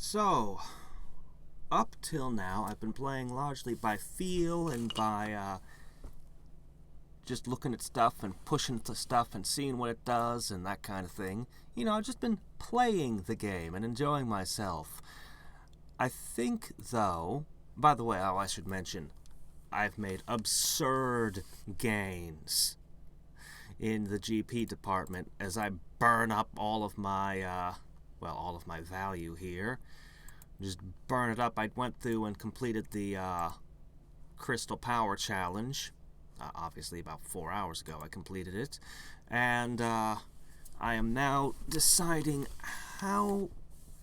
So, up till now, I've been playing largely by feel and by just looking at stuff and pushing to stuff and seeing what it does and that kind of thing. I've just been playing the game and enjoying myself. I think, though, by the way, I should mention, I've made absurd gains in the GP department as I burn up all of my value here. Just burn it up. I went through and completed the Crystal Power Challenge. Obviously, about 4 hours ago, I completed it. And I am now deciding how.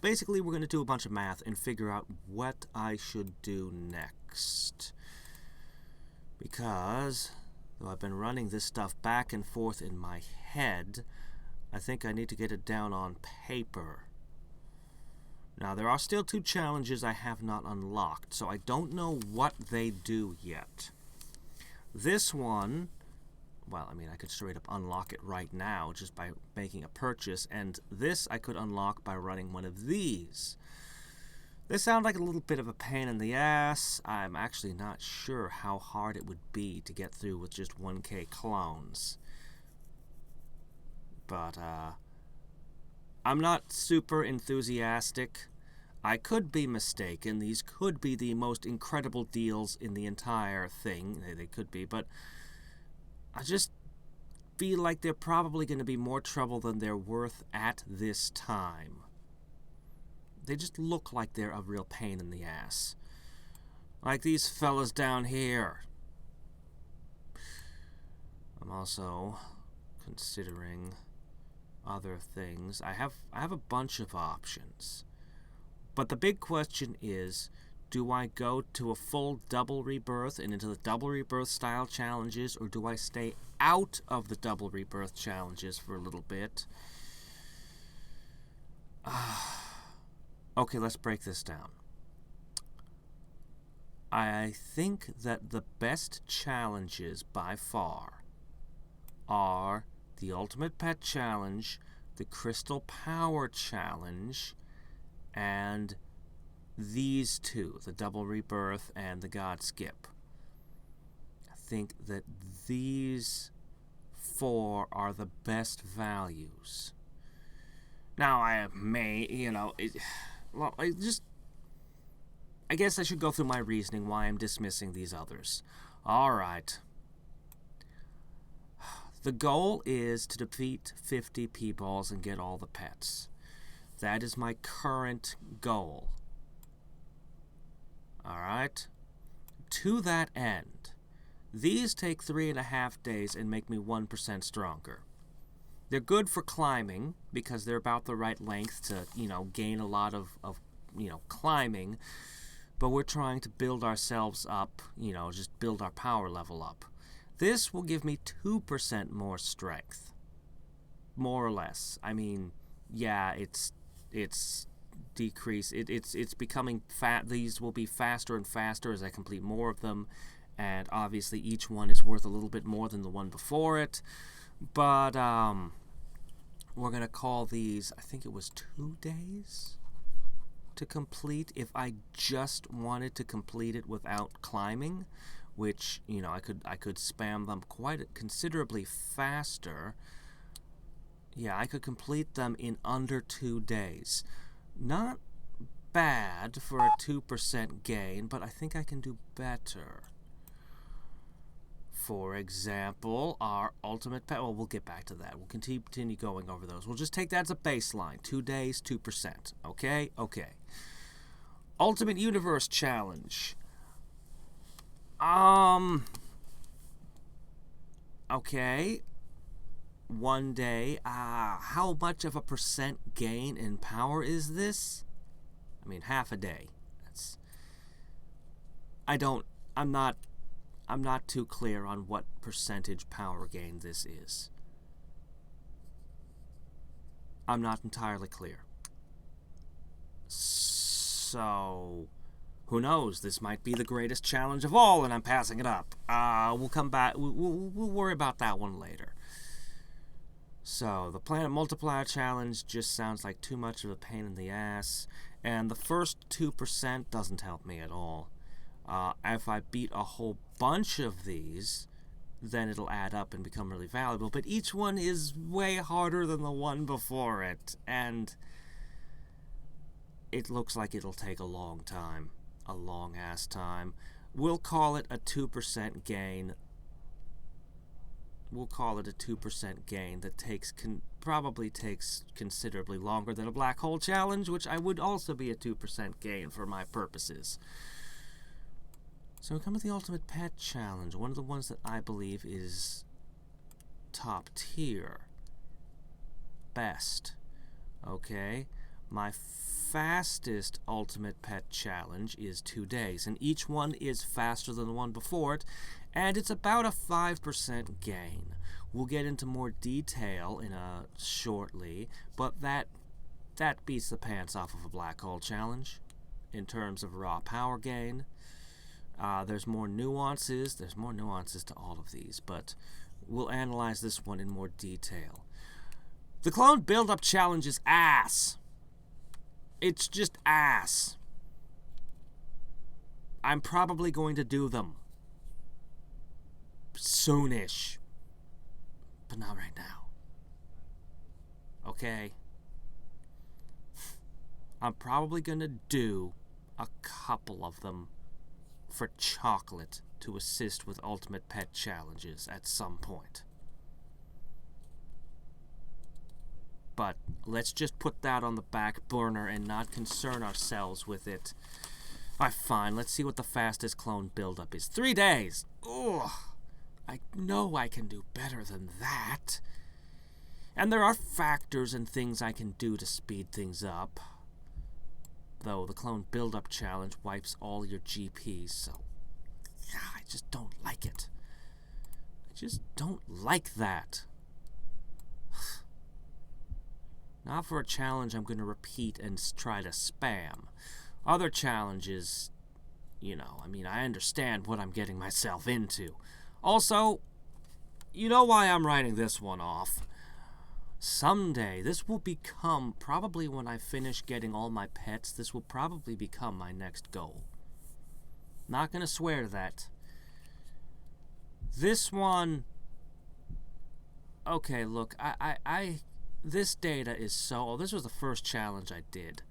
Basically, we're going to do a bunch of math and figure out what I should do next. Because, though I've been running this stuff back and forth in my head, I think I need to get it down on paper. Now, there are still 2 challenges I have not unlocked, so I don't know what they do yet. This one, I could straight up unlock it right now just by making a purchase, and this I could unlock by running one of these. They sound like a little bit of a pain in the ass. I'm actually not sure how hard it would be to get through with just 1K clones. But, I'm not super enthusiastic. I could be mistaken. These could be the most incredible deals in the entire thing. They could be, but I just feel like they're probably going to be more trouble than they're worth at this time. They just look like they're a real pain in the ass. Like these fellas down here. I'm also considering other things. I have a bunch of options. But the big question is, do I go to a full double rebirth and into the double rebirth style challenges, or do I stay out of the double rebirth challenges for a little bit? Okay, let's break this down. I think that the best challenges by far are the Ultimate Pet Challenge, the Crystal Power Challenge, and these 2, the Double Rebirth and the God Skip. I think that these 4 are the best values. Now, I may, I guess I should go through my reasoning why I'm dismissing these others. Alright. The goal is to defeat 50 P-balls and get all the pets. That is my current goal. Alright? To that end, these take 3.5 days and make me 1% stronger. They're good for climbing, because they're about the right length to, gain a lot of climbing. But we're trying to build ourselves up, just build our power level up. This will give me 2% more strength. More or less. It's decrease. It's becoming fat. These will be faster and faster as I complete more of them, and obviously each one is worth a little bit more than the one before it. But we're gonna call these. I think it was 2 days to complete. If I just wanted to complete it without climbing, which I could spam them quite considerably faster. Yeah, I could complete them in under 2 days. Not bad for a 2% gain, but I think I can do better. For example, our Ultimate Pet... Well, we'll get back to that. We'll continue going over those. We'll just take that as a baseline. 2 days, 2%. Okay? Okay. Ultimate Universe Challenge. Okay. 1 day. How much of a percent gain in power is this? Half a day. I'm not too clear on what percentage power gain this is. I'm not entirely clear. So, who knows? This might be the greatest challenge of all, and I'm passing it up. We'll come back. We'll worry about that one later. So, the Planet Multiplier Challenge just sounds like too much of a pain in the ass, And the first 2% doesn't help me at all. If I beat a whole bunch of these, then it'll add up and become really valuable. But each one is way harder than the one before it, and it looks like it'll take a long time. A long-ass time. We'll call it a 2% gain. We'll call it a 2% gain that probably takes considerably longer than a black hole challenge, which I would also be a 2% gain for my purposes. So we come with the Ultimate Pet Challenge, one of the ones that I believe is top tier. Best. Okay. My fastest Ultimate Pet Challenge is 2 days, and each one is faster than the one before it, and it's about a 5% gain. We'll get into more detail shortly, but that beats the pants off of a black hole challenge in terms of raw power gain. There's more nuances. There's more nuances to all of these, but we'll analyze this one in more detail. The Clone Build-Up Challenge is ass. It's just ass. I'm probably going to do them soonish, but not right now. Okay? I'm probably going to do a couple of them for chocolate to assist with Ultimate Pet Challenges at some point. But let's just put that on the back burner and not concern ourselves with it. Alright, fine. Let's see what the fastest clone buildup is. 3 days! Ugh! I know I can do better than that. And there are factors and things I can do to speed things up. Though the Clone Build-Up Challenge wipes all your GPs, so I just don't like it. I just don't like that. Not for a challenge I'm going to repeat and try to spam. Other challenges, I understand what I'm getting myself into. Also, you know why I'm writing this one off. Someday, this will become, probably when I finish getting all my pets, this will probably become my next goal. Not gonna swear to that. This one... Okay, look, this data is so... Oh, this was the first challenge I did.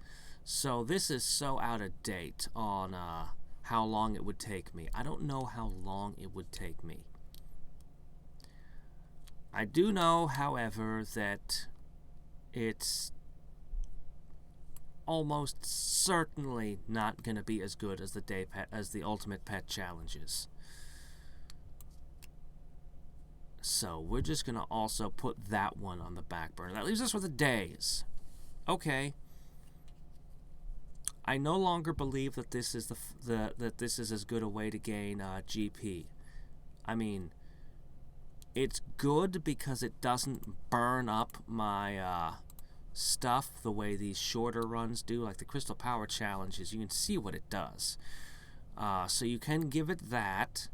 So this is so out of date on how long it would take me. I don't know how long it would take me. I do know, however, that it's almost certainly not going to be as good as the Ultimate Pet Challenges. So we're just going to also put that one on the back burner. That leaves us with the days. Okay. I no longer believe that this is that this is as good a way to gain GP. I mean, it's good because it doesn't burn up my stuff the way these shorter runs do, like the Crystal Power Challenges. You can see what it does. So you can give it that,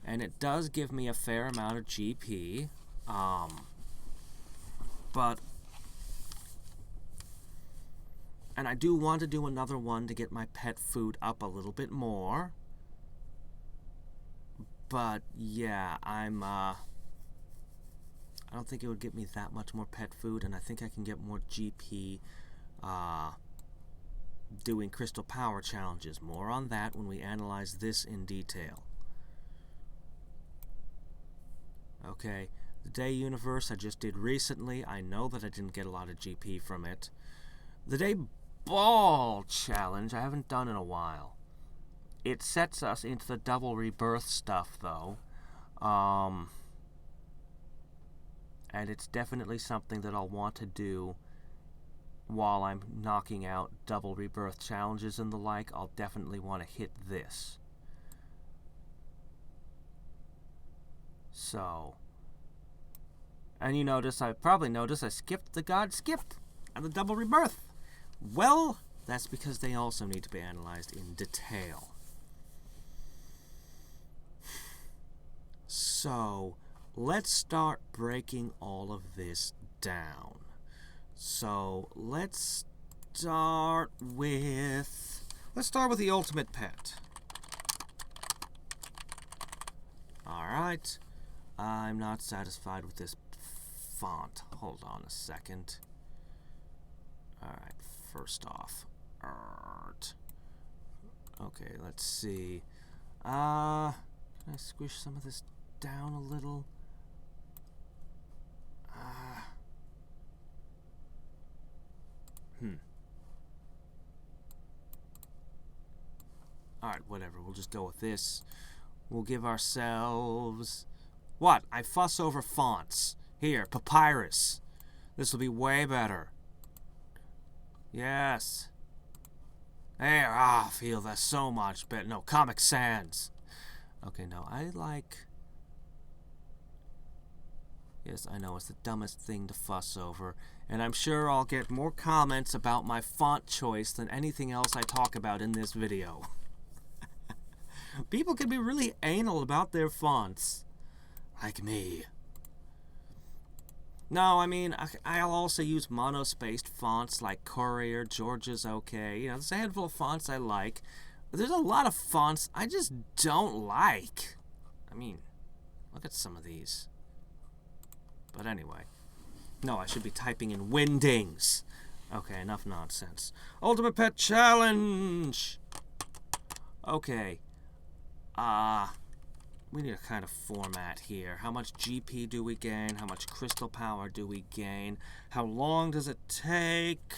and it does give me a fair amount of GP. And I do want to do another one to get my pet food up a little bit more. But yeah, I don't think it would get me that much more pet food, and I think I can get more GP doing Crystal Power Challenges. More on that when we analyze this in detail. Okay, the Day Universe I just did recently. I know that I didn't get a lot of GP from it. The Day Ball Challenge I haven't done in a while. It sets us into the double rebirth stuff, though. And it's definitely something that I'll want to do while I'm knocking out double rebirth challenges and the like. I'll definitely want to hit this. So, and I probably noticed I skipped the God Skip and the double rebirth. Well, that's because they also need to be analyzed in detail. So, let's start breaking all of this down. So, let's start with... Let's start with the Ultimate Pet. Alright. I'm not satisfied with this font. Hold on a second. Alright, first off. Okay, let's see. Can I squish some of this down a little? Alright, whatever. We'll just go with this. We'll give ourselves... What? I fuss over fonts. Here, Papyrus. This will be way better. Yes. There, I feel that so much better. No, Comic Sans. Okay, no, I like... Yes, I know, it's the dumbest thing to fuss over. And I'm sure I'll get more comments about my font choice than anything else I talk about in this video. People can be really anal about their fonts. Like me. No, I mean, I'll also use monospaced fonts like Courier, Georgia's okay. You know, there's a handful of fonts I like. But there's a lot of fonts I just don't like. I mean, look at some of these. But anyway. No, I should be typing in Wingdings. Okay, enough nonsense. Ultimate Pet Challenge! Okay. We need a kind of format here. How much GP do we gain? How much crystal power do we gain? How long does it take?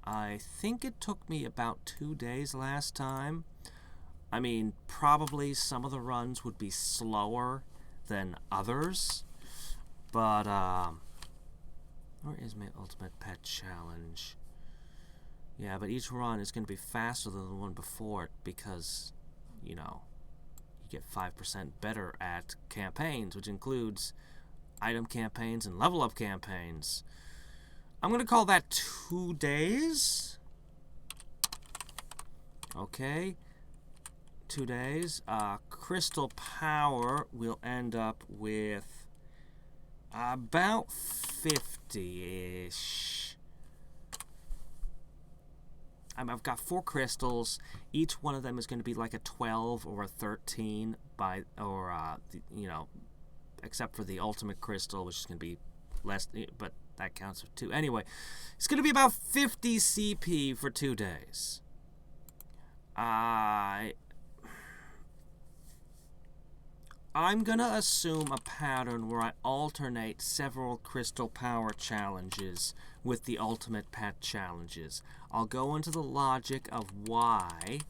I think it took me about 2 days last time. I mean, probably some of the runs would be slower than others. But, where is my Ultimate Pet Challenge? Yeah, but each run is going to be faster than the one before it because, you know, you get 5% better at campaigns, which includes item campaigns and level up campaigns. I'm going to call that 2 days. Okay. 2 days. Crystal Power will end up with about 50-ish. I've got 4 crystals. Each one of them is going to be like a 12 or a 13 you know, except for the ultimate crystal, which is going to be less, but that counts for 2. Anyway, it's going to be about 50 CP for 2 days. I'm going to assume a pattern where I alternate several crystal power challenges with the ultimate pet challenges. I'll go into the logic of why.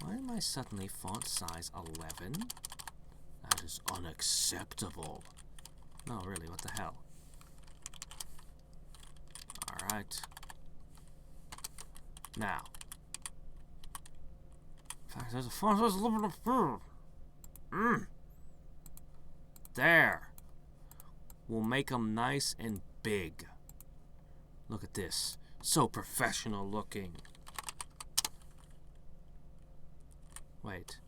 Why am I suddenly font size 11? That is unacceptable. No, really, what the hell? Alright. Now. In fact, there's a font size 11. There. We'll make them nice and big. Look at this. So professional looking. Wait.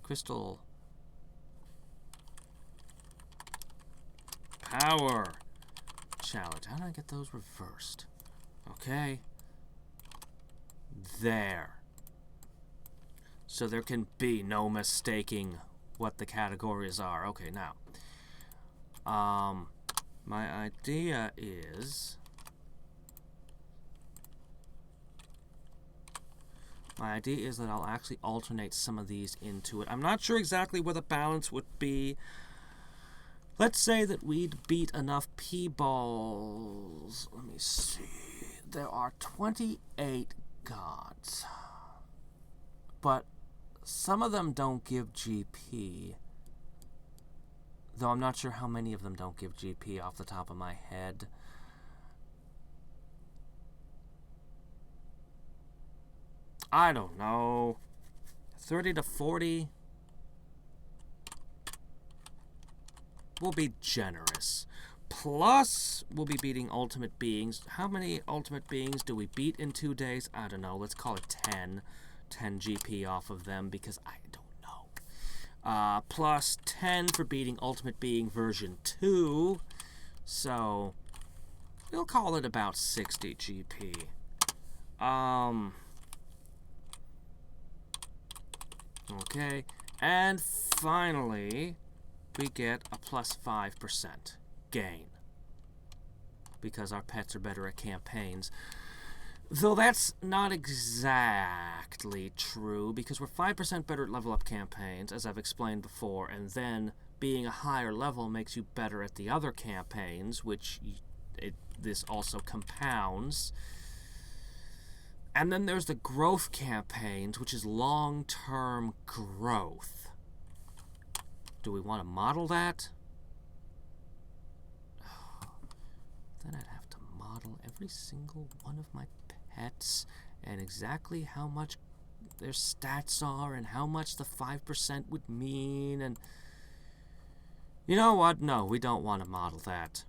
Crystal. Power. Challenge. How do I get those reversed? Okay. There. So there can be no mistaking what the categories are. Okay, now. My idea is... that I'll actually alternate some of these into it. I'm not sure exactly where the balance would be. Let's say that we'd beat enough P-balls. Let me see. There are 28 gods. But some of them don't give GP. Though I'm not sure how many of them don't give GP off the top of my head. I don't know. 30 to 40. We'll be generous. Plus, we'll be beating ultimate beings. How many ultimate beings do we beat in 2 days? I don't know. Let's call it 10. 10 GP off of them because I don't know. Plus 10 for beating Ultimate Being version 2. So, we'll call it about 60 GP. Okay, and finally, we get a plus 5% gain. Because our pets are better at campaigns. Though that's not exactly true, because we're 5% better at level up campaigns, as I've explained before, and then being a higher level makes you better at the other campaigns, which this also compounds. And then there's the growth campaigns, which is long-term growth. Do we want to model that? Then I'd have to model every single one of my pets and exactly how much their stats are and how much the 5% would mean. And you know what? No, we don't want to model that.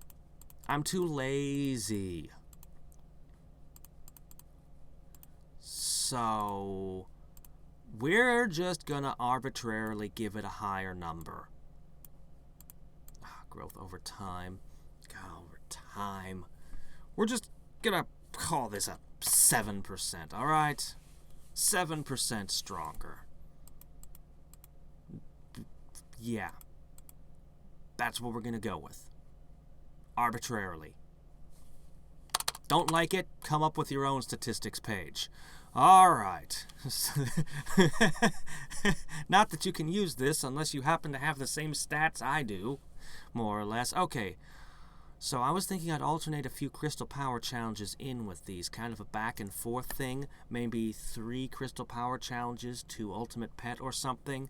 I'm too lazy. So we're just gonna arbitrarily give it a higher number. Growth over time. Over time. We're just gonna call this a 7%, alright? 7% stronger. Yeah. That's what we're gonna go with. Arbitrarily. Don't like it? Come up with your own statistics page. Alright. Not that you can use this unless you happen to have the same stats I do. More or less. Okay. So I was thinking I'd alternate a few Crystal Power challenges in with these. Kind of a back and forth thing. Maybe 3 Crystal Power challenges to Ultimate Pet or something.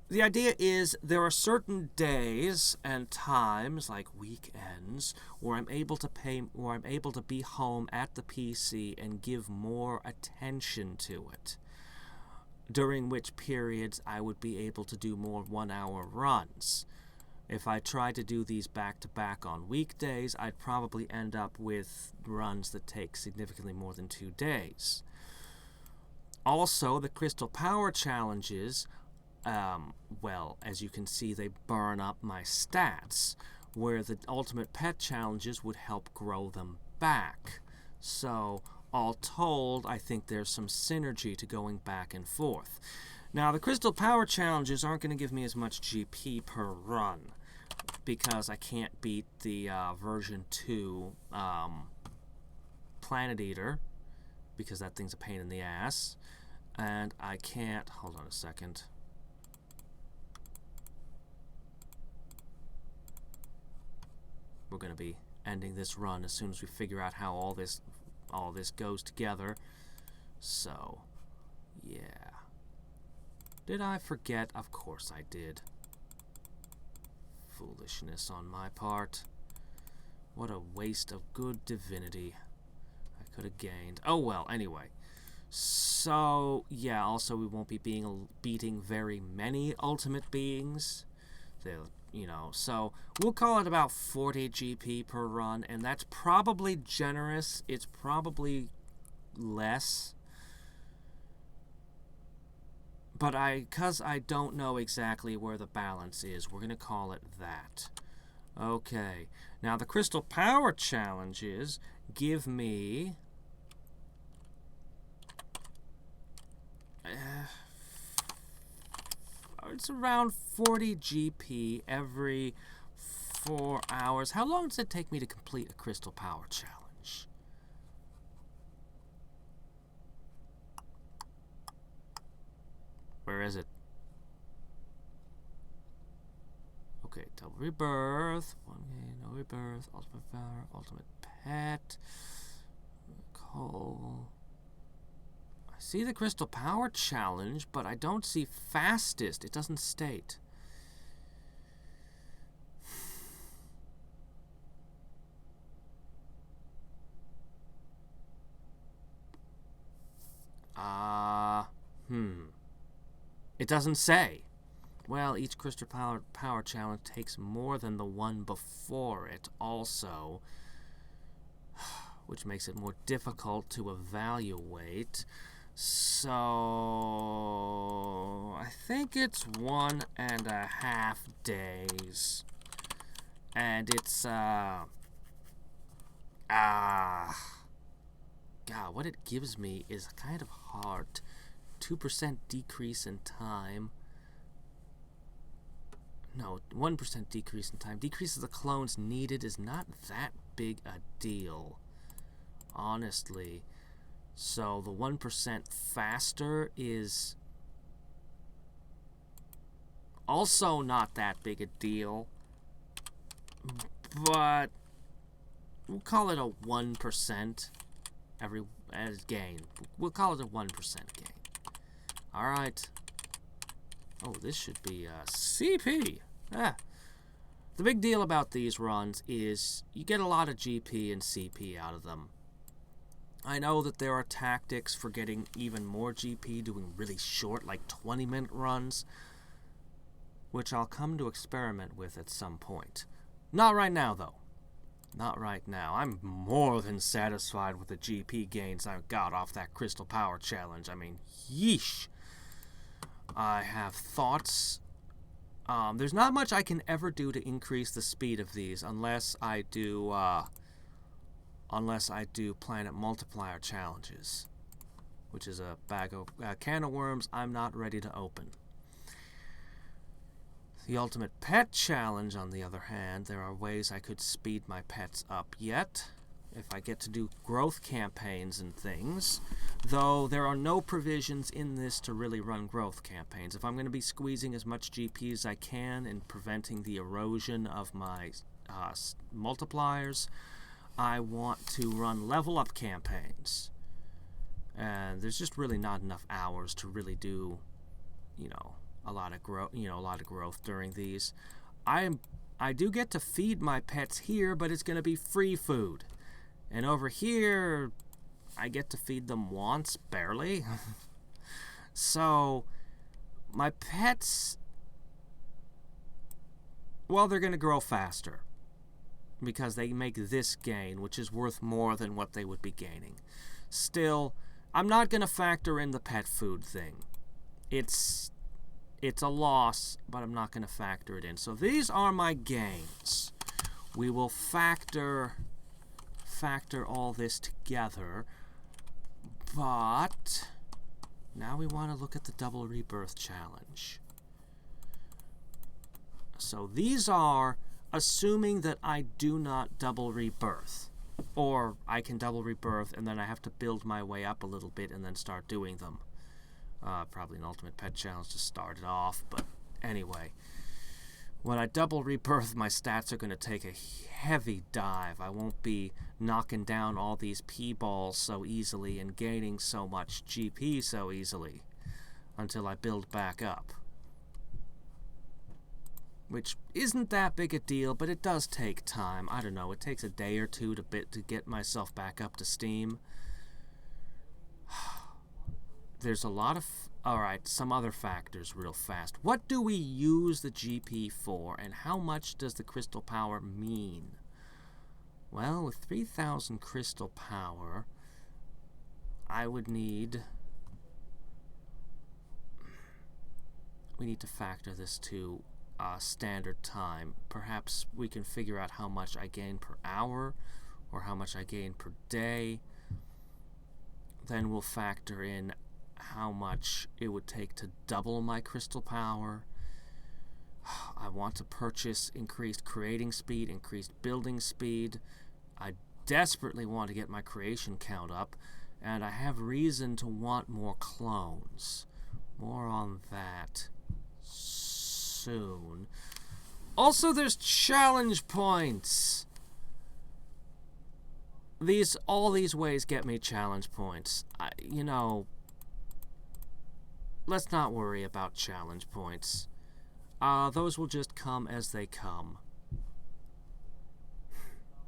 The idea is there are certain days and times, like weekends, where I'm able to be home at the PC and give more attention to it. During which periods I would be able to do more 1-hour runs. If I tried to do these back-to-back on weekdays, I'd probably end up with runs that take significantly more than 2 days. Also, the Crystal Power challenges, well, as you can see, they burn up my stats, where the Ultimate Pet challenges would help grow them back. So, all told, I think there's some synergy to going back and forth. Now, the Crystal Power challenges aren't going to give me as much GP per run, because I can't beat the version 2 Planet Eater, because that thing's a pain in the ass. And I can't... Hold on a second. We're going to be ending this run as soon as we figure out how all this goes together. So, yeah. Did I forget? Of course I did. Foolishness on my part. What a waste of good divinity I could have gained. Oh well, anyway. So, yeah, also we won't be beating very many ultimate beings. So we'll call it about 40 GP per run, and that's probably generous. It's probably less. But because I don't know exactly where the balance is, we're going to call it that. Okay. Now, the Crystal Power challenges give me... it's around 40 GP every 4 hours. How long does it take me to complete a Crystal Power challenge? Where is it? Okay, Double Rebirth, 1K, No Rebirth, Ultimate Power, Ultimate Pet, Cole. I see the Crystal Power challenge, but I don't see fastest. It doesn't state. It doesn't say. Well, each Crystal Power challenge takes more than the one before it also, which makes it more difficult to evaluate. So, I think it's 1.5 days. And it's, God, what it gives me is kind of hard. 2% decrease in time. No, 1% decrease in time. Decreases the clones needed is not that big a deal, honestly. So the 1% faster is also not that big a deal, but we'll call it a 1% as gain. We'll call it a 1% gain. Alright. Oh, this should be CP. The big deal about these runs is you get a lot of GP and CP out of them. I know that there are tactics for getting even more GP, doing really short, like 20-minute runs, which I'll come to experiment with at some point. Not right now, though. Not right now. I'm more than satisfied with the GP gains I got off that Crystal Power Challenge. I mean, yeesh. I have thoughts. There's not much I can ever do to increase the speed of these unless I do planet multiplier challenges, which is a can of worms I'm not ready to open. The Ultimate Pet Challenge, on the other hand, there are ways I could speed my pets up yet, if I get to do growth campaigns and things, though there are no provisions in this to really run growth campaigns. If I'm going to be squeezing as much GP as I can and preventing the erosion of my multipliers, I want to run level up campaigns. And there's just really not enough hours to really do, a lot of growth during these. I do get to feed my pets here, but it's going to be free food. And over here, I get to feed them once, barely. So, my pets, well, they're going to grow faster because they make this gain, which is worth more than what they would be gaining. Still, I'm not going to factor in the pet food thing. It's a loss, but I'm not going to factor it in. So these are my gains. We will factor all this together, but now we want to look at the double rebirth challenge. So these are assuming that I do not double rebirth, or I can double rebirth and then I have to build my way up a little bit and then start doing them. Probably an Ultimate Pet Challenge to start it off, but anyway. When I double rebirth, my stats are going to take a heavy dive. I won't be knocking down all these P-balls so easily and gaining so much GP so easily until I build back up. Which isn't that big a deal, but it does take time. I don't know, it takes a day or two to get myself back up to steam. There's a lot of... Alright, some other factors real fast. What do we use the GP for, and how much does the crystal power mean? Well, with 3,000 crystal power, I would need... We need to factor this to standard time. Perhaps we can figure out how much I gain per hour, or how much I gain per day. Then we'll factor in how much it would take to double my crystal power. I want to purchase increased creating speed, increased building speed. I desperately want to get my creation count up, and I have reason to want more clones. More on that soon. Also, there's challenge points. All these ways get me challenge points. Let's not worry about challenge points. Those will just come as they come.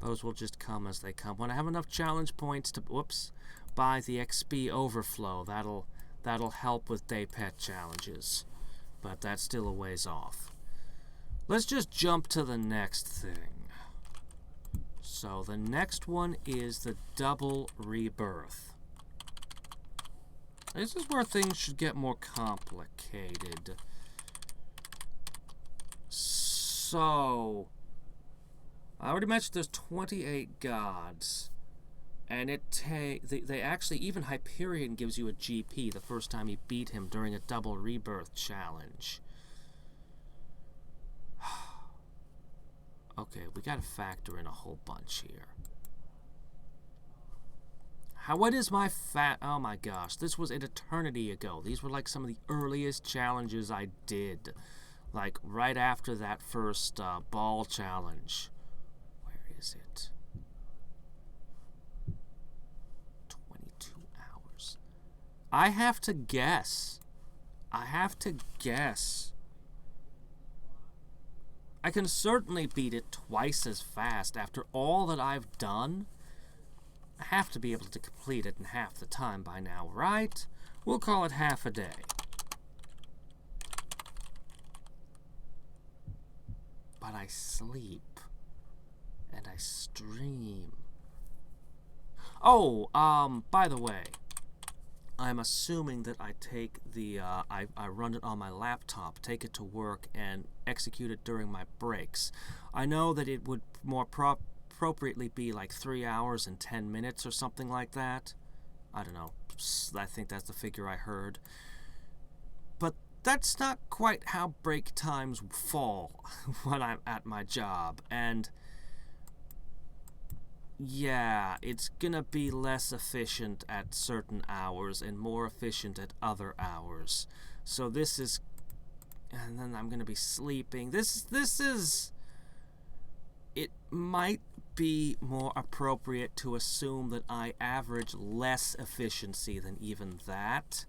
Those will just come as they come. When I have enough challenge points to, buy the XP overflow, that'll help with day pet challenges. But that's still a ways off. Let's just jump to the next thing. So the next one is the double rebirth. This is where things should get more complicated. So, I already mentioned there's 28 gods. And they actually, even Hyperion gives you a GP the first time you beat him during a double rebirth challenge. Okay, we gotta factor in a whole bunch here. What is my oh my gosh, this was an eternity ago. These were like some of the earliest challenges I did. Like right after that first ball challenge. Where is it? 22 hours. I have to guess. I can certainly beat it twice as fast after all that I've done. I have to be able to complete it in half the time by now, right? We'll call it half a day. But I sleep. And I stream. Oh, by the way, I'm assuming that I take the, I run it on my laptop, take it to work, and execute it during my breaks. I know that it would more appropriately be like 3 hours and 10 minutes or something like that. I don't know. I think that's the figure I heard. But that's not quite how break times fall when I'm at my job. And yeah, it's gonna be less efficient at certain hours and more efficient at other hours. So this is... And then I'm gonna be sleeping. This is... It might be more appropriate to assume that I average less efficiency than even that.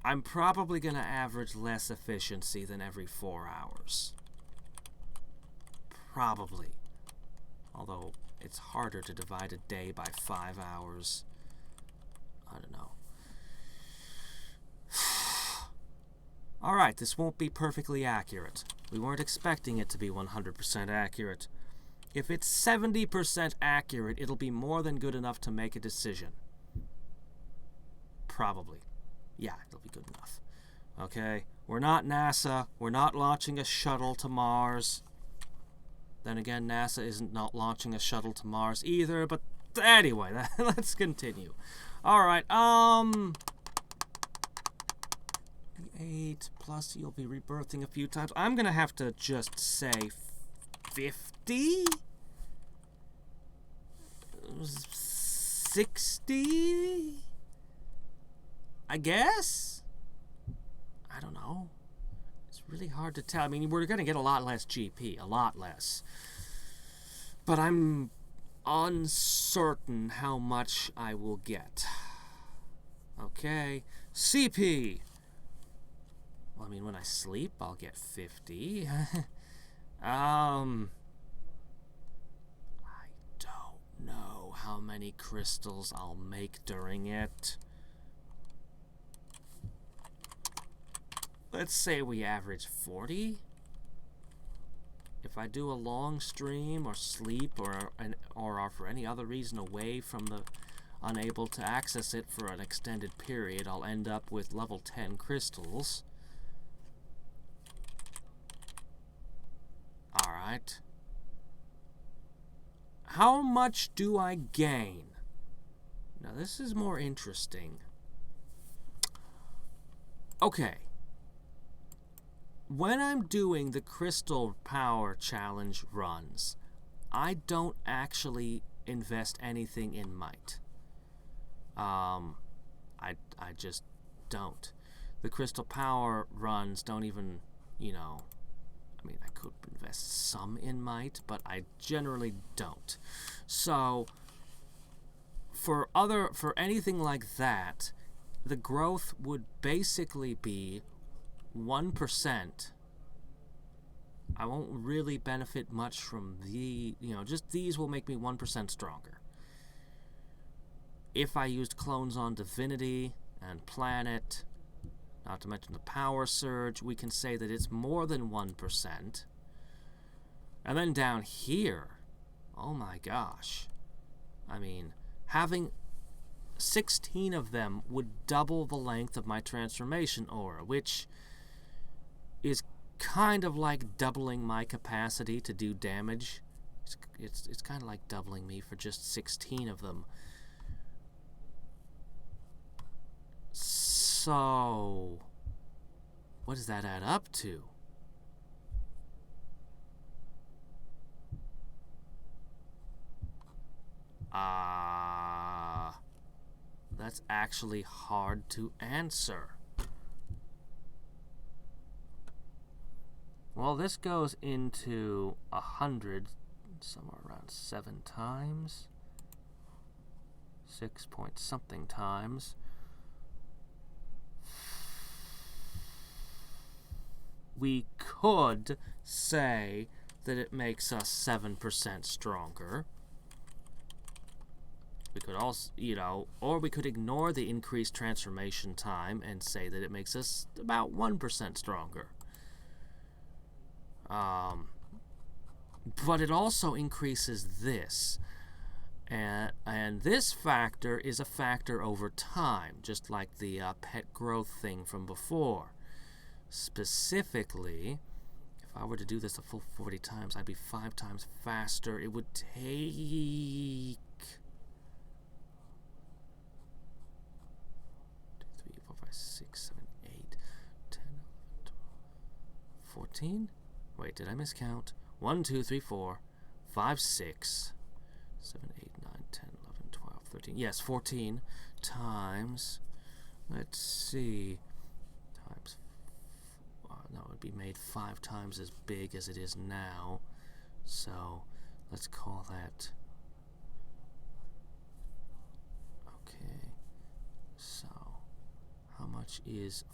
I'm probably gonna average less efficiency than every 4 hours. Probably. Although, it's harder to divide a day by 5 hours. I don't know. Alright, this won't be perfectly accurate. We weren't expecting it to be 100% accurate. If it's 70% accurate, it'll be more than good enough to make a decision. Probably. Yeah, it'll be good enough. Okay? We're not NASA. We're not launching a shuttle to Mars. Then again, NASA isn't not launching a shuttle to Mars either, but anyway, let's continue. Alright, 8 plus you'll be rebirthing a few times. I'm gonna have to just say 50? 60? I guess? I don't know. It's really hard to tell. I mean, we're gonna get a lot less GP, a lot less. But I'm uncertain how much I will get. Okay, CP. Well, I mean, when I sleep, I'll get 50. I don't know how many crystals I'll make during it. Let's say we average 40. If I do a long stream or sleep or are for any other reason away from the unable to access it for an extended period, I'll end up with level 10 crystals. Alright. How much do I gain? Now this is more interesting. Okay. When I'm doing the Crystal Power Challenge runs, I don't actually invest anything in might. I just don't. The Crystal Power runs don't even, you know, I mean, I could invest some in might, but I generally don't. So, for anything like that, the growth would basically be 1%. I won't really benefit much from just these will make me 1% stronger. If I used clones on Divinity and Planet, not to mention the Power Surge, we can say that it's more than 1%. And then down here, oh my gosh. I mean, having 16 of them would double the length of my transformation aura, which is kind of like doubling my capacity to do damage. It's kind of like doubling me for just 16 of them. So, what does that add up to? That's actually hard to answer. Well, this goes into 100, somewhere around 7 times. 6 point something times. We could say that it makes us 7% stronger. We could also, or we could ignore the increased transformation time and say that it makes us about 1% stronger. But it also increases this. And this factor is a factor over time, just like the pet growth thing from before. Specifically, if I were to do this a full 40 times, I'd be 5 times faster. It would take 6, 7, 8, 10, 11, 12, 14? Wait, did I miscount? 1, 2, 3, 4, 5, 6, 7, 8, 9, 10, 11, 12, 13. Yes, 14 times, let's see, times, no, it would be made 5 times as big as it is now. So, let's call that, okay, so, how much is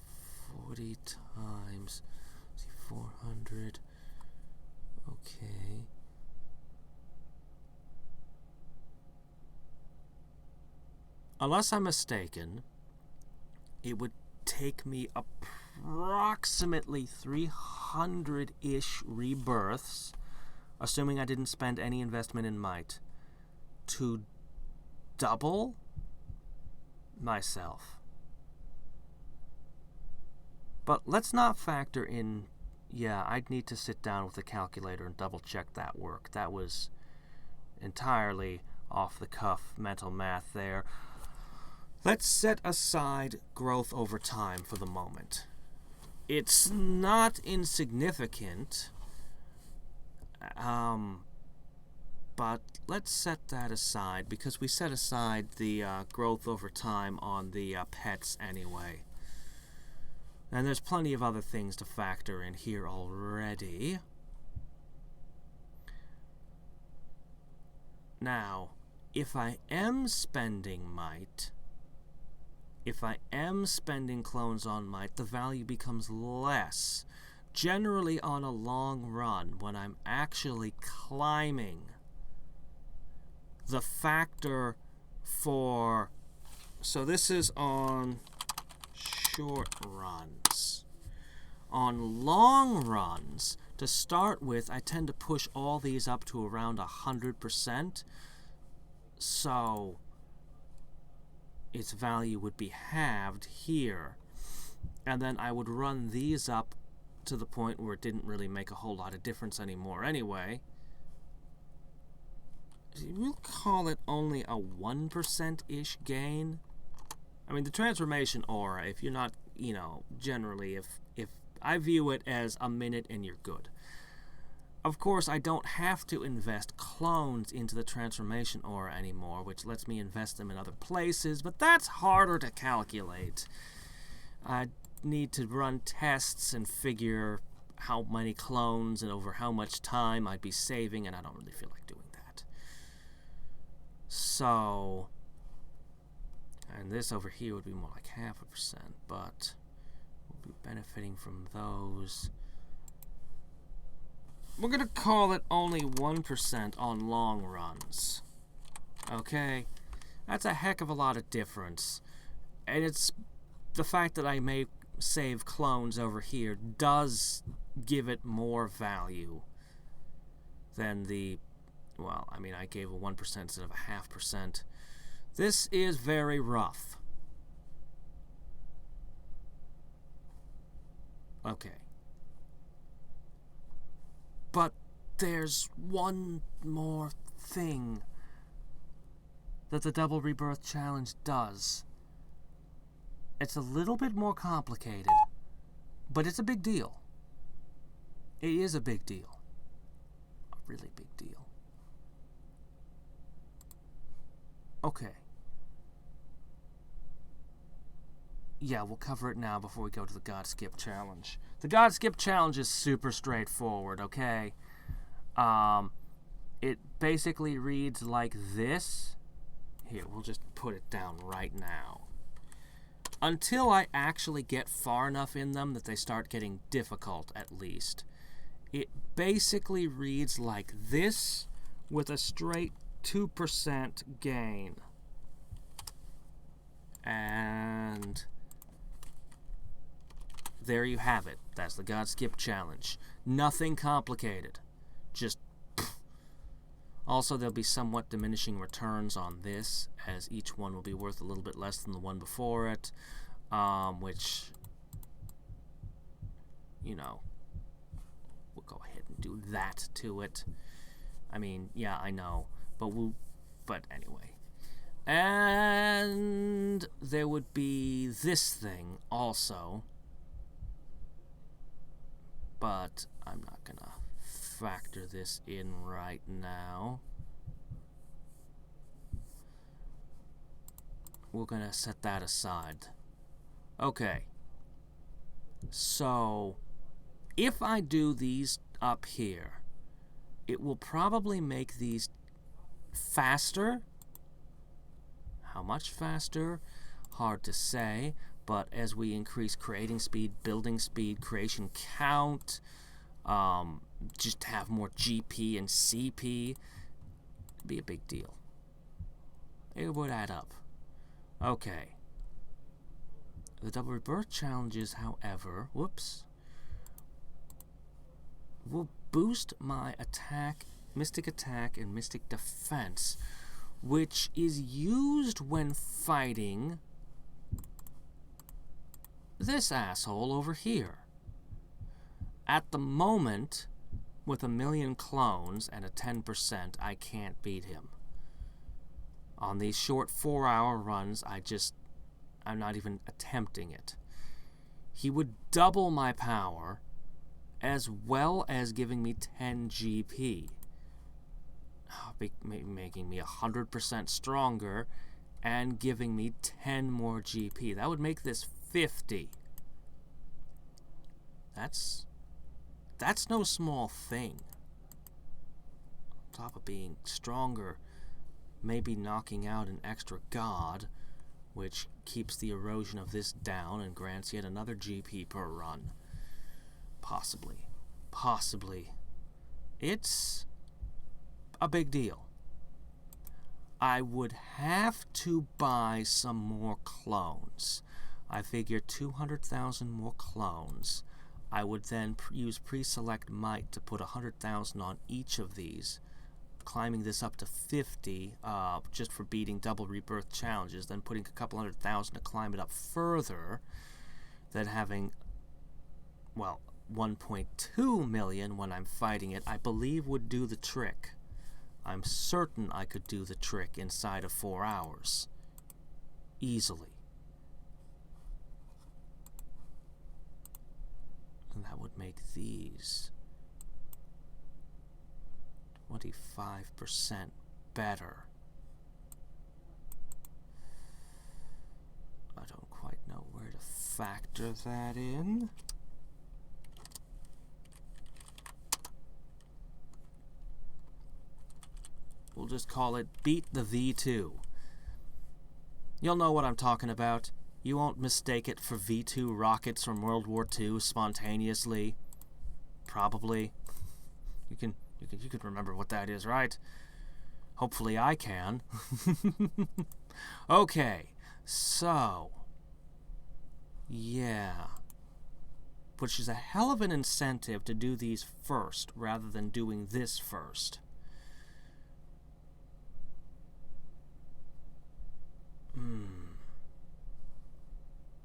40 times, let's see, 400, okay. Unless I'm mistaken, it would take me approximately 300-ish rebirths, assuming I didn't spend any investment in might, to double myself. But let's not factor in, yeah, I'd need to sit down with a calculator and double check that work. That was entirely off the cuff mental math there. Let's set aside growth over time for the moment. It's not insignificant, but let's set that aside because we set aside the growth over time on the pets anyway. And there's plenty of other things to factor in here already. Now, if I am spending might, if I am spending clones on might, the value becomes less. Generally on a long run, when I'm actually climbing, the factor for... So this is on short runs. On long runs, to start with, I tend to push all these up to around 100%. So its value would be halved here. And then I would run these up to the point where it didn't really make a whole lot of difference anymore anyway. We'll call it only a 1%-ish gain. I mean, the transformation aura, if you're not, generally, if I view it as a minute and you're good. Of course, I don't have to invest clones into the transformation aura anymore, which lets me invest them in other places, but that's harder to calculate. I need to run tests and figure how many clones and over how much time I'd be saving, and I don't really feel like doing that. So, and this over here would be more like 0.5%, but we'll be benefiting from those. We're going to call it only 1% on long runs. Okay? That's a heck of a lot of difference. And it's the fact that I may save clones over here does give it more value than the, well, I mean, I gave a 1% instead of a 0.5%. This is very rough. Okay. But there's one more thing that the Double Rebirth Challenge does. It's a little bit more complicated, but it's a big deal. It is a big deal. A really big deal. Okay. Yeah, we'll cover it now before we go to the God Skip Challenge. The God Skip Challenge is super straightforward, okay? It basically reads like this. Here, we'll just put it down right now. Until I actually get far enough in them that they start getting difficult, at least. It basically reads like this with a straight 2% gain. And there you have it. That's the God Skip Challenge. Nothing complicated. Just also, there'll be somewhat diminishing returns on this, as each one will be worth a little bit less than the one before it, which, you know, we'll go ahead and do that to it. I mean, yeah, I know, but anyway. And there would be this thing also, but I'm not gonna factor this in right now. We're gonna set that aside. Okay. So, if I do these up here, it will probably make these faster. How much faster? Hard to say, but as we increase creating speed, building speed, creation count, just have more GP and CP, it'd be a big deal. It would add up. Okay. The Double Rebirth challenges, however, will boost my attack, Mystic Attack, and Mystic Defense, which is used when fighting this asshole over here. At the moment, with 1,000,000 clones and a 10%, I can't beat him. On these short 4-hour runs, I'm not even attempting it. He would double my power, as well as giving me 10 GP. Making me 100% stronger, and giving me 10 more GP. That would make this 50. That's no small thing. On top of being stronger, maybe knocking out an extra god, which keeps the erosion of this down and grants yet another GP per run. Possibly. It's a big deal. I would have to buy some more clones. I figure 200,000 more clones. I would then use pre-select might to put 100,000 on each of these, climbing this up to 50 just for beating Double Rebirth challenges, then putting a couple 100,000 to climb it up further, then having, well, 1.2 million when I'm fighting it, I believe would do the trick. I'm certain I could do the trick inside of 4 hours. Easily. And that would make these 25% better. I don't quite know where to factor that in. We'll just call it Beat the V2. You'll know what I'm talking about. You won't mistake it for V2 rockets from World War II spontaneously. Probably. You can remember what that is, right? Hopefully I can. Okay, so yeah. Which is a hell of an incentive to do these first rather than doing this first.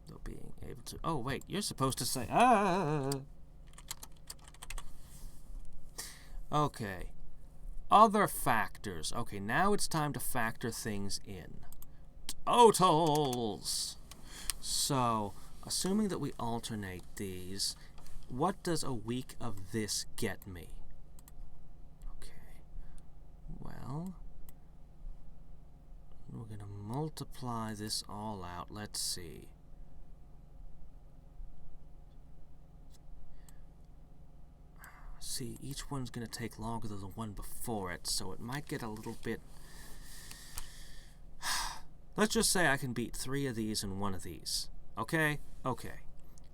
Though being able to... Oh, wait, you're supposed to say... Okay. Other factors. Okay, now it's time to factor things in. Totals! So, assuming that we alternate these, what does a week of this get me? Okay. Well, we're going to multiply this all out. Let's see. See, each one's going to take longer than the one before it, so it might get a little bit... Let's just say I can beat 3 of these and 1 of these. Okay? Okay.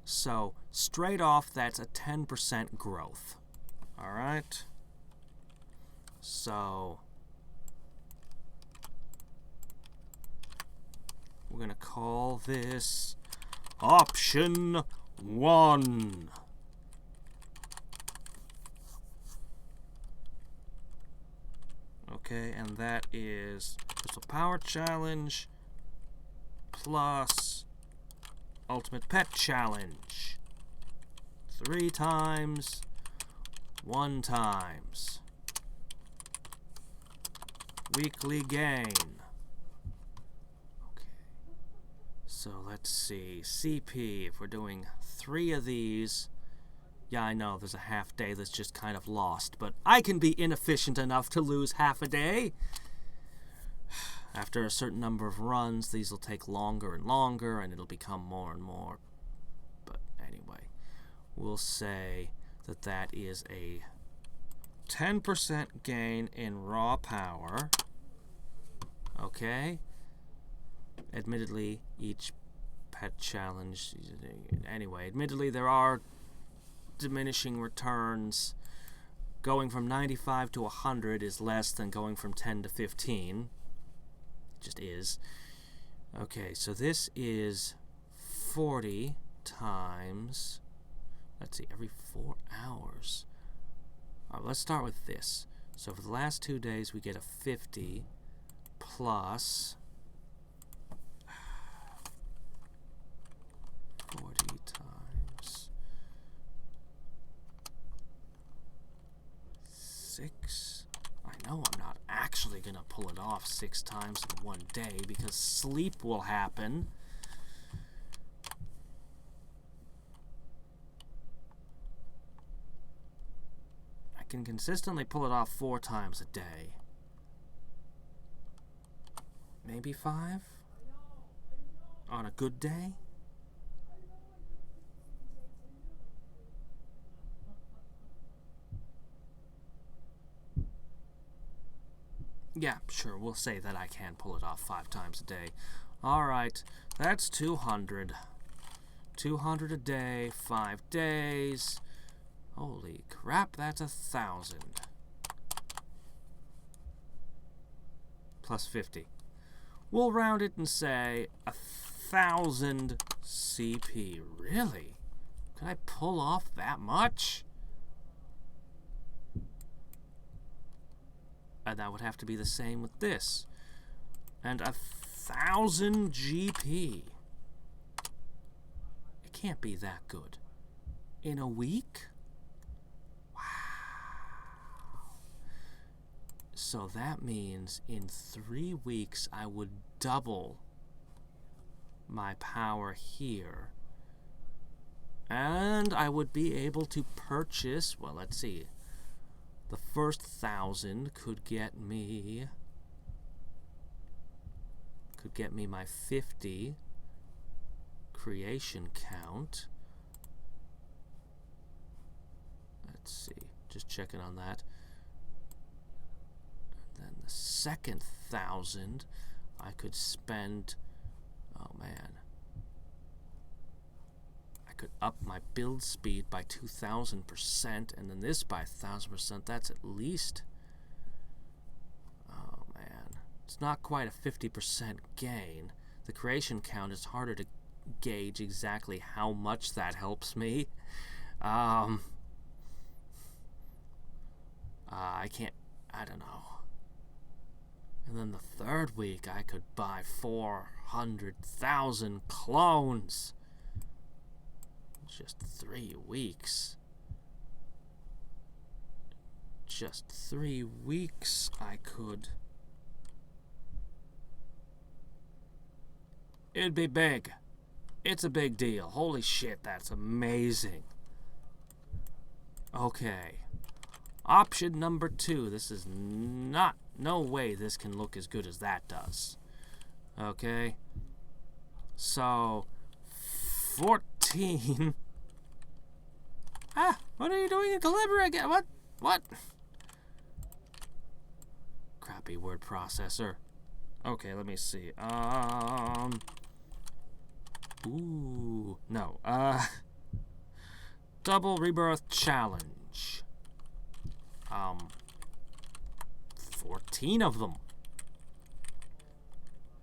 So, straight off, that's a 10% growth. Alright? So, we're going to call this option 1. Okay, and that is Crystal Power Challenge plus Ultimate Pet Challenge. 3 times, 1 times. Weekly gain. Okay. So let's see. CP, if we're doing 3 of these. Yeah, I know, there's a half day that's just kind of lost, but I can be inefficient enough to lose half a day. After a certain number of runs, these will take longer and longer, and it'll become more and more. But anyway, we'll say that that is a 10% gain in raw power. Okay? Admittedly, each pet challenge... Anyway, admittedly, there are diminishing returns. Going from 95 to 100 is less than going from 10 to 15. It just is. Okay, so this is 40 times, let's see, every 4 hours. All right, let's start with this. So for the last 2 days, we get a 50 plus 40 times 6. I know I'm not actually going to pull it off 6 times in 1 day because sleep will happen. I can consistently pull it off 4 times a day. Maybe 5? On a good day? Yeah, sure, we'll say that I can pull it off 5 times a day. Alright, that's 200. 200 a day, 5 days. Holy crap, that's 1,000. Plus 50. We'll round it and say 1,000 CP. Really? Can I pull off that much? And that would have to be the same with this. And 1,000 GP. It can't be that good. In a week? Wow. So that means in 3 weeks I would double my power here. And I would be able to purchase, well, let's see. The first 1,000 could get me my 50 creation count. Let's see, just checking on that. And then the second 1,000 I could spend, oh man, could up my build speed by 2,000%, and then this by 1,000%. That's at least, oh man, it's not quite a 50% gain. The creation count is harder to gauge exactly how much that helps me. I can't, I don't know. And then the 3rd week I could buy 400,000 clones. Just 3 weeks. just 3 weeks, I could... It'd be big. It's a big deal. Holy shit, that's amazing. Okay. Option number 2. This is not... No way this can look as good as that does. Okay. So... 14... Ah! What are you doing in Calibra again? What? What? Crappy word processor. Okay, let me see. Ooh, no. Double Rebirth Challenge. 14 of them.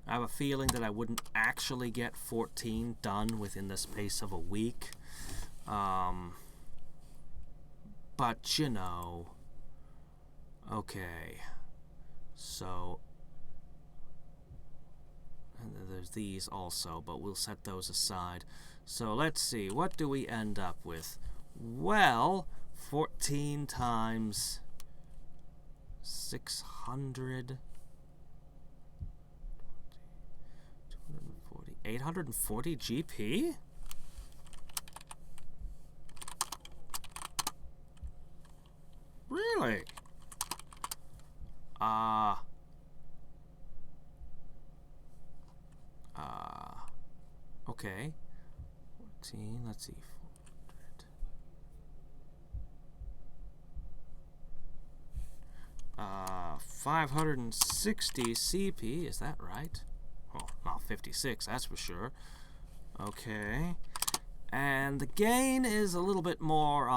I have a feeling that I wouldn't actually get 14 done within the space of a week. But, you know. Okay. So... And there's these also, but we'll set those aside. So let's see, what do we end up with? Well, 14 times 600... 240... 840 GP? Really? Okay. 14, let's see. 400. 560 CP, is that right? Oh, not 56, that's for sure. Okay. And the gain is a little bit more,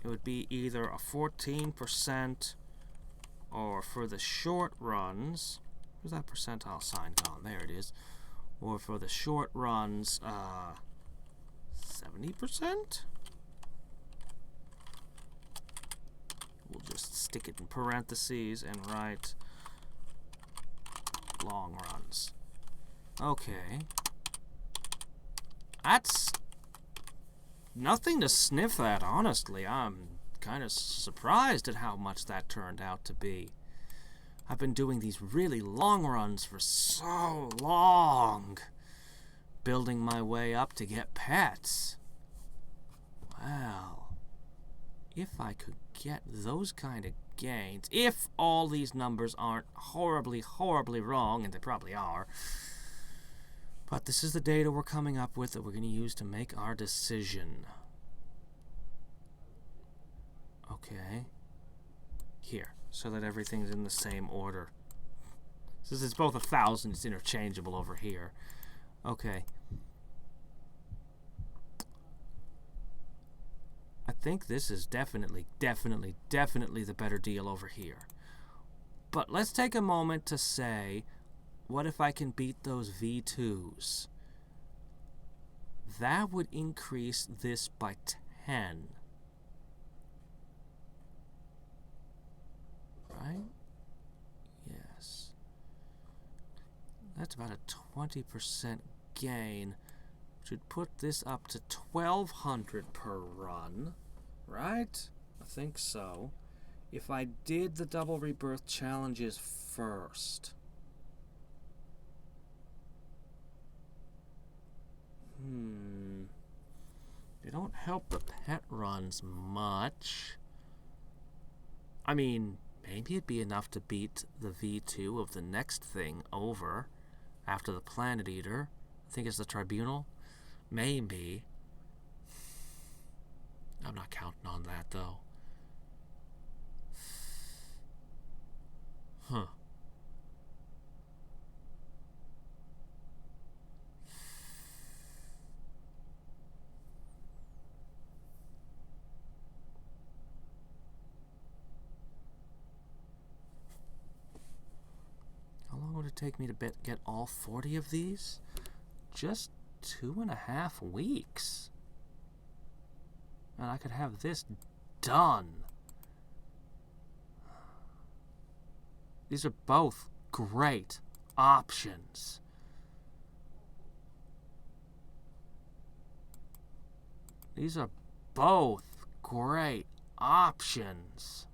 it would be either a 14% or for the short runs, where's that percentile sign gone? There it is. Or for the short runs, 70%? We'll just stick it in parentheses and write long runs. Okay. That's nothing to sniff at, honestly. I'm kind of surprised at how much that turned out to be. I've been doing these really long runs for so long, building my way up to get pets. Well, if I could get those kind of gains, if all these numbers aren't horribly, horribly wrong, and they probably are, but this is the data we're coming up with that we're going to use to make our decision. Okay. Here, so that everything's in the same order. Since it's both 1,000, it's interchangeable over here. Okay. I think this is definitely the better deal over here. But let's take a moment to say, what if I can beat those V2s? That would increase this by 10. Right? Yes. That's about a 20% gain, which would put this up to 1,200 per run. Right? I think so. If I did the double rebirth challenges first. They don't help the pet runs much. I mean, maybe it'd be enough to beat the V2 of the next thing over after the Planet Eater. I think it's the Tribunal. Maybe. I'm not counting on that, though. Huh. How long would it take me to get all 40 of these? Just 2.5 weeks. And I could have this done. These are both great options. These are both great options.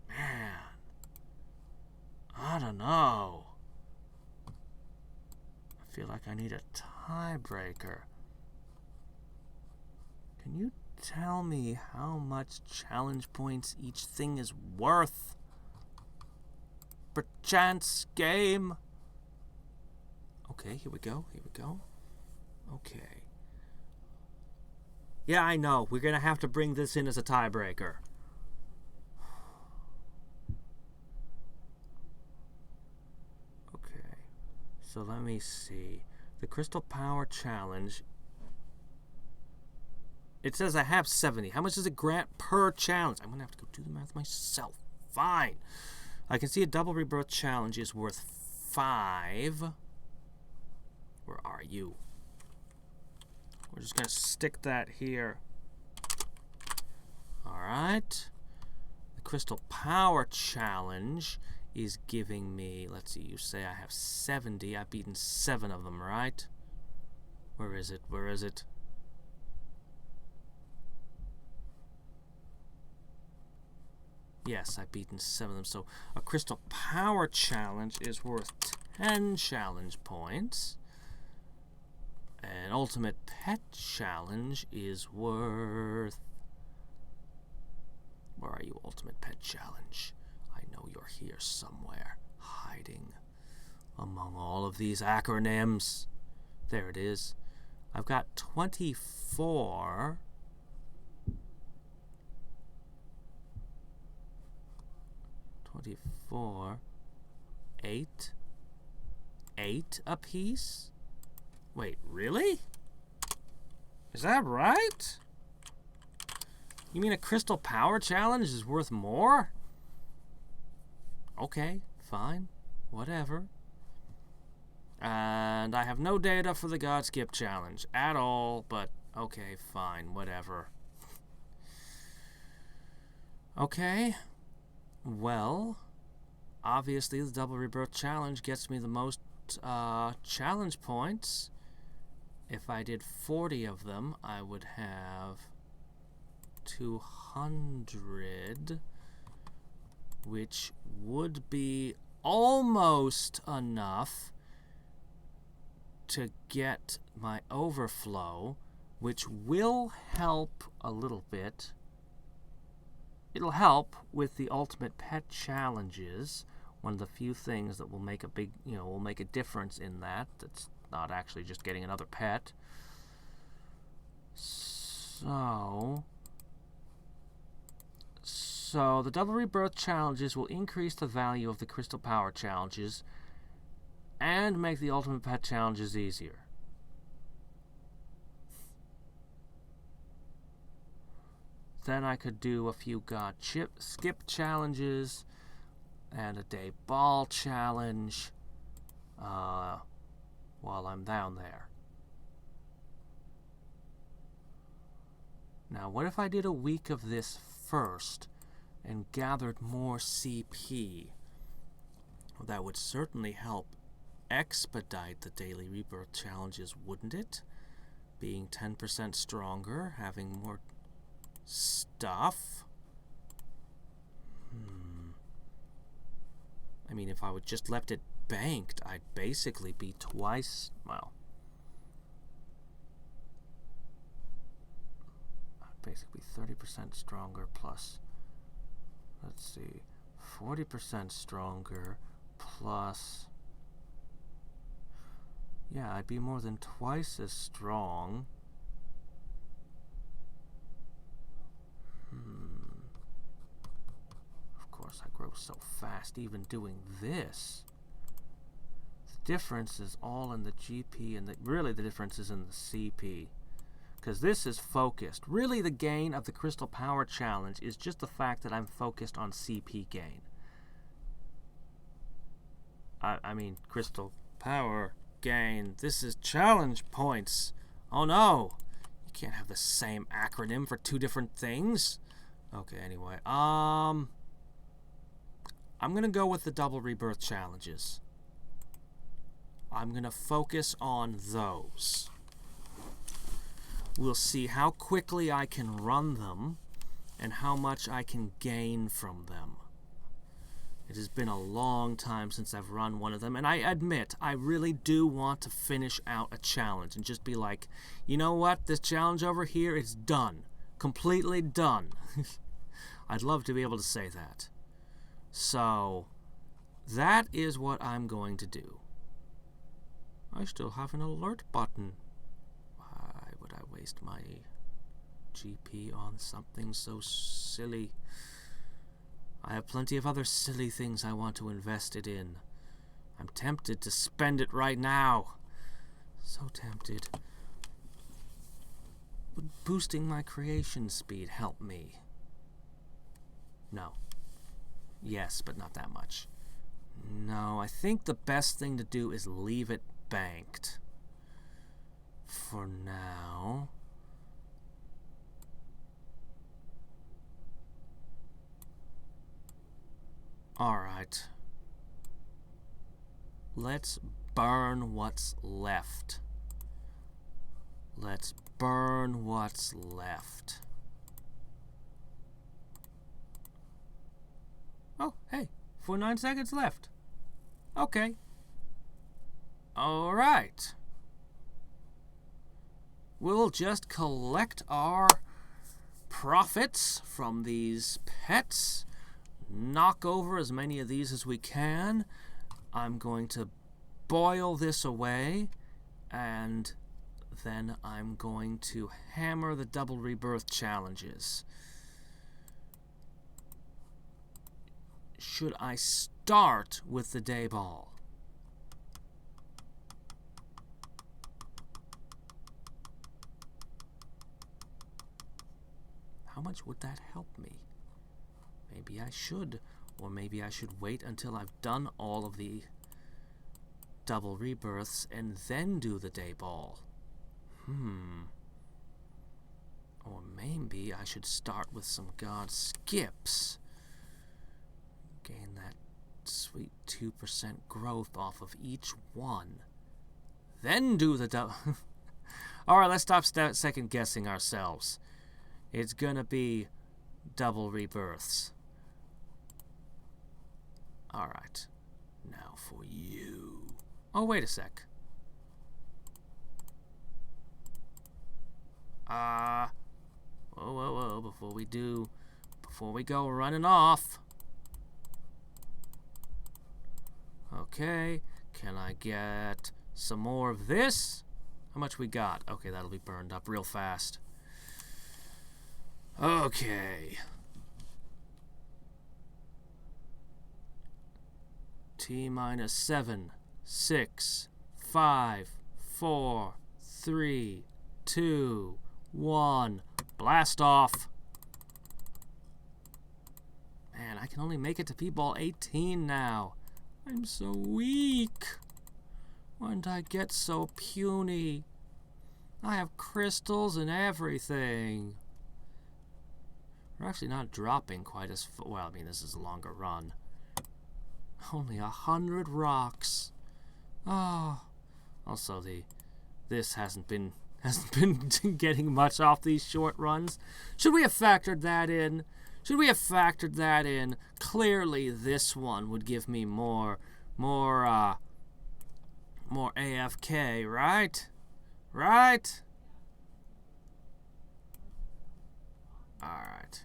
Man, I don't know. I feel like I need a tiebreaker. Can you tell me how much challenge points each thing is worth? Perchance game. Okay, here we go. Okay. Yeah, I know. We're gonna have to bring this in as a tiebreaker. Okay. So let me see. The Crystal Power Challenge. It says I have 70. How much does it grant per challenge? I'm gonna have to go do the math myself. Fine. I can see a double rebirth challenge is worth 5. Where are you? We're just gonna stick that here. Alright. The Crystal Power Challenge is giving me, let's see, you say I have 70. I've beaten 7 of them, right? Where is it? Yes, I've beaten 7 of them. So a Crystal Power Challenge is worth 10 challenge points. An Ultimate Pet Challenge is worth... Where are you, Ultimate Pet Challenge? I know you're here somewhere, hiding among all of these acronyms. There it is. I've got 24... 24, 8 apiece? Wait, really? Is that right? You mean a Crystal Power Challenge is worth more? Okay, fine, whatever. And I have no data for the God Skip Challenge at all, but okay, fine, whatever. Okay. Well, obviously the Double Rebirth Challenge gets me the most challenge points. If I did 40 of them, I would have 200, which would be almost enough to get my overflow, which will help a little bit. It'll help with the Ultimate Pet Challenges, one of the few things that will make a big, will make a difference in that. That's not actually just getting another pet. So the Double Rebirth Challenges will increase the value of the Crystal Power Challenges and make the Ultimate Pet Challenges easier. Then I could do a few God Skip Challenges and a Day Ball Challenge while I'm down there. Now, what if I did a week of this first and gathered more CP? Well, that would certainly help expedite the Daily Rebirth Challenges, wouldn't it? Being 10% stronger, having more stuff. I mean, if I would just left it banked, I'd basically be twice, well, basically 30% stronger plus, let's see, 40% stronger plus, yeah, I'd be more than twice as strong. Of course, I grow so fast even doing this. The difference is all in the GP, and really the difference is in the CP. Because this is focused. Really, the gain of the Crystal Power Challenge is just the fact that I'm focused on CP gain. I mean, Crystal Power gain. This is challenge points. Oh no! You can't have the same acronym for 2 different things. Okay, anyway. I'm gonna go with the Double Rebirth Challenges. I'm going to focus on those. We'll see how quickly I can run them and how much I can gain from them. It has been a long time since I've run one of them, and I admit, I really do want to finish out a challenge and just be like, you know what, this challenge over here is done. Completely done. I'd love to be able to say that. So, that is what I'm going to do. I still have an alert button. Why would I waste my GP on something so silly? I have plenty of other silly things I want to invest it in. I'm tempted to spend it right now. So tempted. Would boosting my creation speed help me? No. Yes, but not that much. No, I think the best thing to do is leave it banked. For now. Alright. Let's burn what's left. Let's burn what's left. Oh, hey, 49 seconds left. Okay. Alright. We'll just collect our profits from these pets. Knock over as many of these as we can. I'm going to boil this away, and then I'm going to hammer the double rebirth challenges. Should I start with the day ball? How much would that help me? Maybe I should, or maybe I should wait until I've done all of the double rebirths and then do the day ball. Or maybe I should start with some god skips. Gain that sweet 2% growth off of each one. Then do the double... Alright, let's stop second guessing ourselves. It's gonna be double rebirths. Alright. Now for you. Oh, wait a sec. Whoa, before we go running off. Okay, can I get some more of this? How much we got? Okay, that'll be burned up real fast. Okay. T-minus 7, 6, 5, 4, 3, 2, 1. Blast off. Man, I can only make it to P-ball 18 now. I'm so weak. Why did I get so puny? I have crystals and everything. We're actually not dropping quite as well. I mean, this is a longer run. Only 100 rocks. Oh. Also, this hasn't been getting much off these short runs. Should we have factored that in? Clearly, this one would give me more AFK, right? Right? Alright.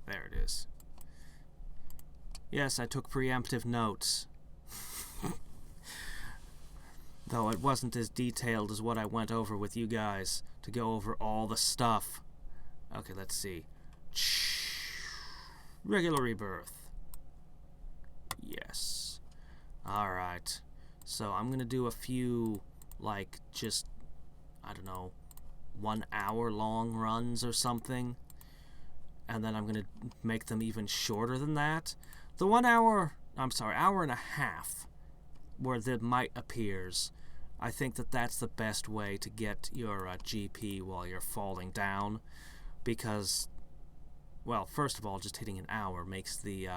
There it is. Yes, I took preemptive notes. Though it wasn't as detailed as what I went over with you guys to go over all the stuff. Okay, let's see. Regular rebirth. Yes. Alright. So I'm gonna do a few, like, just, I don't know, 1 hour long runs or something. And then I'm gonna make them even shorter than that. The hour and a half, where the mite appears, I think that's the best way to get your GP while you're falling down, because, well, first of all, just hitting an hour makes the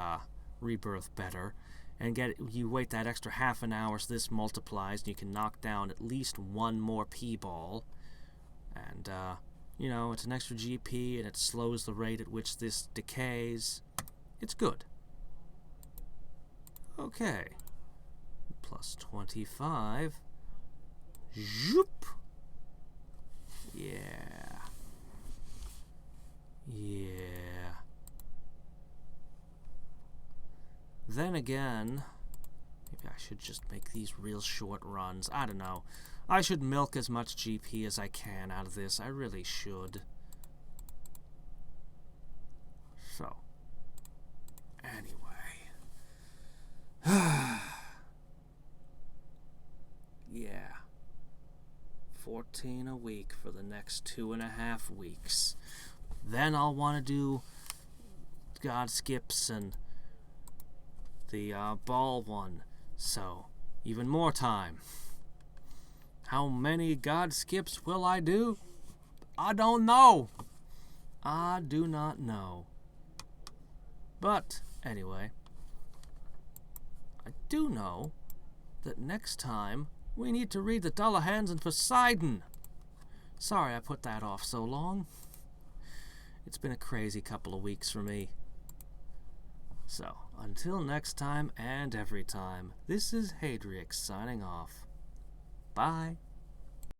Rebirth better, and you wait that extra half an hour so this multiplies and you can knock down at least one more P-ball. And, it's an extra GP and it slows the rate at which this decays. It's good. Okay. Plus 25. Zoop. Yeah. Yeah. Then again, maybe I should just make these real short runs. I don't know. I should milk as much GP as I can out of this. I really should. So, anyway. Yeah. 14 a week for the next 2.5 weeks. Then I'll want to do God Skips and the ball one. So, even more time. How many God Skips will I do? I don't know. I do not know. But, anyway, I do know that next time we need to read the Dullahans and Poseidon. Sorry I put that off so long. It's been a crazy couple of weeks for me. So, until next time and every time, this is Hadrix signing off. Bye.